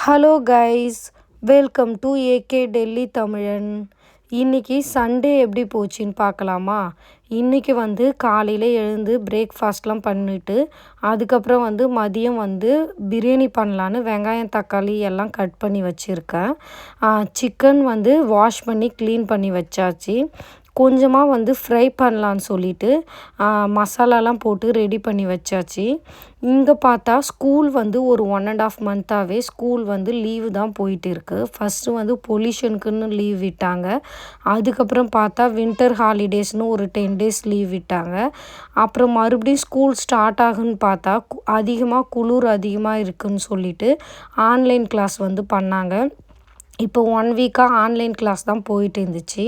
Hello guys, welcome to AK Delhi தமிழன். இன்றைக்கி Sunday எப்படி போச்சுன்னு பார்க்கலாமா? இன்றைக்கி காலையில் எழுந்து பிரேக்ஃபாஸ்ட்லாம் பண்ணிவிட்டு அதுக்கப்புறம் மதியம் பிரியாணி பண்ணலான்னு வெங்காயம் தக்காளி எல்லாம் கட் பண்ணி வச்சுருக்கேன். சிக்கன் வாஷ் பண்ணி க்ளீன் பண்ணி வச்சாச்சு. கொஞ்சமாக ஃப்ரை பண்ணலான்னு சொல்லிட்டு மசாலாலாம் போட்டு ரெடி பண்ணி வச்சாச்சு. இங்கே பார்த்தா ஸ்கூல் ஒரு 1.5 மந்த்தாகவே ஸ்கூல் லீவு தான் போயிட்டு இருக்குது. ஃபஸ்ட்டு பொல்யூஷனுக்குன்னு லீவ் விட்டாங்க. அதுக்கப்புறம் பார்த்தா வின்டர் ஹாலிடேஸ்னு ஒரு 10 டேஸ் லீவ் விட்டாங்க. அப்புறம் மறுபடியும் ஸ்கூல் ஸ்டார்ட் ஆகுன்னு பார்த்தா அதிகமாக குளிர் அதிகமாக இருக்குதுன்னு சொல்லிட்டு ஆன்லைன் கிளாஸ் பண்ணாங்க. இப்போ 1 வீக்காக ஆன்லைன் கிளாஸ் தான் போயிட்டு இருந்துச்சு.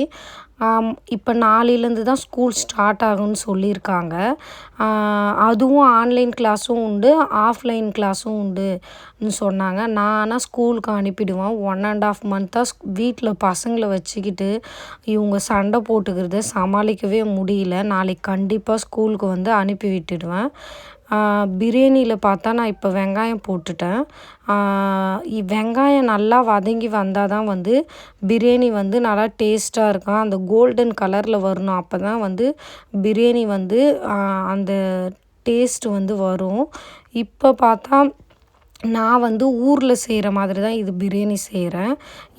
இப்போ நாளையிலேருந்து தான் ஸ்கூல் ஸ்டார்ட் ஆகும்னு சொல்லியிருக்காங்க. அதுவும் ஆன்லைன் கிளாஸும் உண்டு, ஆஃப்லைன் கிளாஸும் உண்டுன்னு சொன்னாங்க. நான் ஆனால் ஸ்கூலுக்கு அனுப்பிடுவேன். 1.5 மந்த்தாக வீட்டில் பசங்களை வச்சுக்கிட்டு இவங்க சண்டை போட்டுக்கிறத சமாளிக்கவே முடியல. நாளைக்கு கண்டிப்பாக ஸ்கூலுக்கு அனுப்பி விட்டுடுவேன். பிரியாணியில் பார்த்தா நான் இப்போ வெங்காயம் போட்டுட்டேன். வெங்காயம் நல்லா வதங்கி வந்தால் தான் பிரியாணி நல்லா டேஸ்ட்டாக இருக்கும். அந்த கோல்டன் கலரில் வரணும். அப்போ தான் பிரியாணி அந்த டேஸ்ட் வரும். இப்போ பார்த்தா நான் ஊரில் செய்கிற மாதிரி தான் இது பிரியாணி செய்கிறேன்.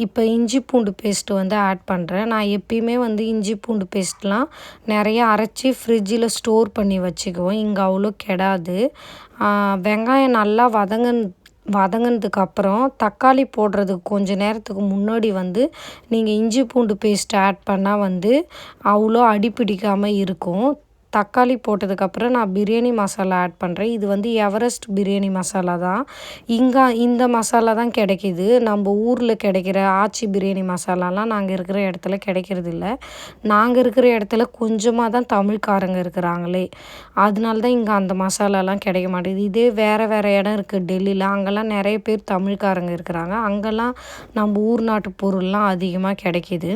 இப்போ இஞ்சி பூண்டு பேஸ்ட்டு ஆட் பண்ணுறேன். நான் எப்பயுமே இஞ்சி பூண்டு பேஸ்ட்லாம் நிறையா அரைச்சி ஃப்ரிட்ஜில் ஸ்டோர் பண்ணி வச்சுக்குவோம். இங்கே அவ்வளோ கெடாது. வெங்காயம் நல்லா வதங்கினதுக்கப்புறம் தக்காளி போடுறதுக்கு கொஞ்சம் நேரத்துக்கு முன்னாடி நீங்கள் இஞ்சி பூண்டு பேஸ்ட் ஆட் பண்ணால் அவ்வளோ அடி பிடிக்காமல் இருக்கும். தக்காளி போட்டதுக்கப்புறம் நான் பிரியாணி மசாலா ஆட் பண்ணுறேன். இது எவரெஸ்ட் பிரியாணி மசாலா தான். இந்த மசாலா தான் கிடைக்கிது. நம்ம ஊரில் கிடைக்கிற ஆச்சி பிரியாணி மசாலாலாம் நாங்கள் இருக்கிற இடத்துல கிடைக்கிறதில்ல. நாங்கள் இருக்கிற இடத்துல கொஞ்சமாக தான் தமிழ்காரங்க இருக்கிறாங்களே. அதனால தான் இங்கே அந்த மசாலாலாம் கிடைக்க மாட்டேங்குது. இதே வேறு இடம் இருக்குது டெல்லியில். அங்கெல்லாம் நிறைய பேர் தமிழ்காரங்க இருக்கிறாங்க. அங்கெல்லாம் நம்ம ஊர் நாட்டு பொருள்லாம் அதிகமாக கிடைக்கிது.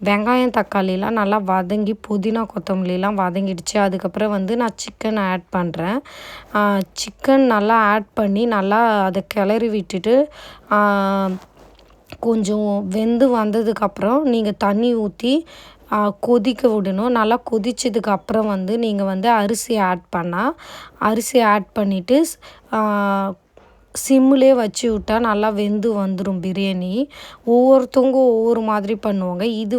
வெங்காயம் தக்காளிலாம் நல்லா வதங்கி புதினா கொத்தமல்லிலாம் வதங்கிடுச்சு. அதுக்கப்புறம் நான் சிக்கன் ஆட் பண்ணுறேன். சிக்கன் நல்லா ஆட் பண்ணி நல்லா அதை கிளறி விட்டுட்டு கொஞ்சம் வெந்து வந்ததுக்கப்புறம் நீங்கள் தண்ணி ஊற்றி கொதிக்க விடணும். நல்லா கொதிச்சதுக்கப்புறம் நீங்கள் அரிசி ஆட் பண்ணிவிட்டு சிம்மிலே வச்சு விட்டா நல்லா வெந்து வந்துடும் பிரியாணி. ஒவ்வொருத்தவங்க ஒவ்வொரு மாதிரி பண்ணுவாங்க. இது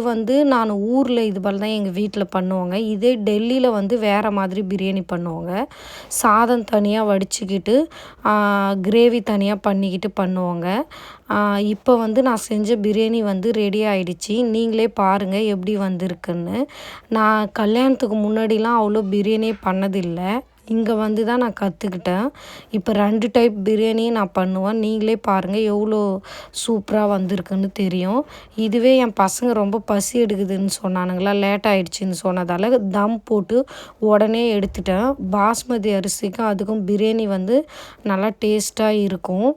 நான் ஊரில் இது போல் தான் எங்கள் வீட்டில் பண்ணுவாங்க. இதே டெல்லியில் வேறு மாதிரி பிரியாணி பண்ணுவாங்க. சாதம் தனியாக வடிச்சுக்கிட்டு கிரேவி தனியாக பண்ணிக்கிட்டு பண்ணுவாங்க. இப்போ நான் செஞ்ச பிரியாணி ரெடி ஆகிடுச்சி. நீங்களே பாருங்கள் எப்படி வந்திருக்குன்னு. நான் கல்யாணத்துக்கு முன்னாடிலாம் அவ்வளோ பிரியாணியே பண்ணதில்லை. இங்கே தான் நான் கற்றுக்கிட்டேன். இப்போ 2 டைப் பிரியாணியும் நான் பண்ணுவேன். நீங்களே பாருங்கள் எவ்வளோ சூப்பராக வந்திருக்குன்னு தெரியும். இதுவே என் பசங்க ரொம்ப பசி எடுக்குதுன்னு சொன்னானுங்களா, லேட் ஆகிடுச்சின்னு சொன்னதால் தம் போட்டு உடனே எடுத்துட்டேன். பாஸ்மதி அரிசிக்கும் அதுக்கும் பிரியாணி நல்லா டேஸ்ட்டாக இருக்கும்.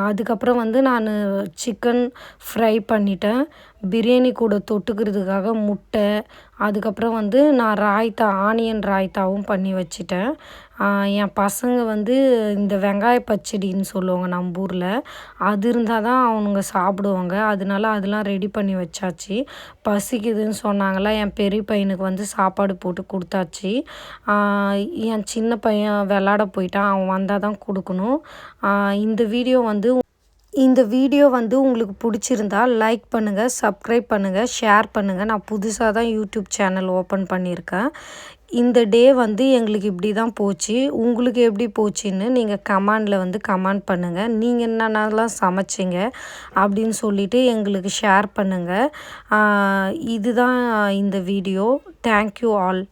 அதுக்கப்புறம் நான் சிக்கன் ஃப்ரை பண்ணிட்டேன். பிரியாணி கூட தொட்டுக்கிறதுக்காக முட்டை, அதுக்கப்புறம் நான் ஆனியன் ராய்த்தாவும் பண்ணி வச்சுட்டேன். என் பசங்க இந்த வெங்காய பச்சடின்னு சொல்லுவாங்க நம்ம ஊரில். அது இருந்தால் தான் அவனுங்க சாப்பிடுவாங்க. அதனால அதெல்லாம் ரெடி பண்ணி வச்சாச்சு. பசிக்குதுன்னு சொன்னாங்களா, என் பெரிய பையனுக்கு சாப்பாடு போட்டு கொடுத்தாச்சு. என் சின்ன பையன் விளாட போயிட்டான். அவன் வந்தால் தான் கொடுக்கணும். இந்த வீடியோ உங்களுக்கு பிடிச்சிருந்தா லைக் பண்ணுங்கள், சப்ஸ்கிரைப் பண்ணுங்கள், ஷேர் பண்ணுங்கள். நான் புதுசாக தான் யூடியூப் சேனல் ஓப்பன் பண்ணியிருக்கேன். இந்த டே எங்களுக்கு இப்படி தான் போச்சு. உங்களுக்கு எப்படி போச்சுன்னு நீங்கள் கமெண்டில் கமெண்ட் பண்ணுங்கள். நீங்கள் என்னென்னலாம் சமைச்சிங்க அப்படின்னு சொல்லிவிட்டு எங்களுக்கு ஷேர் பண்ணுங்கள். இதுதான் இந்த வீடியோ. Thank you all.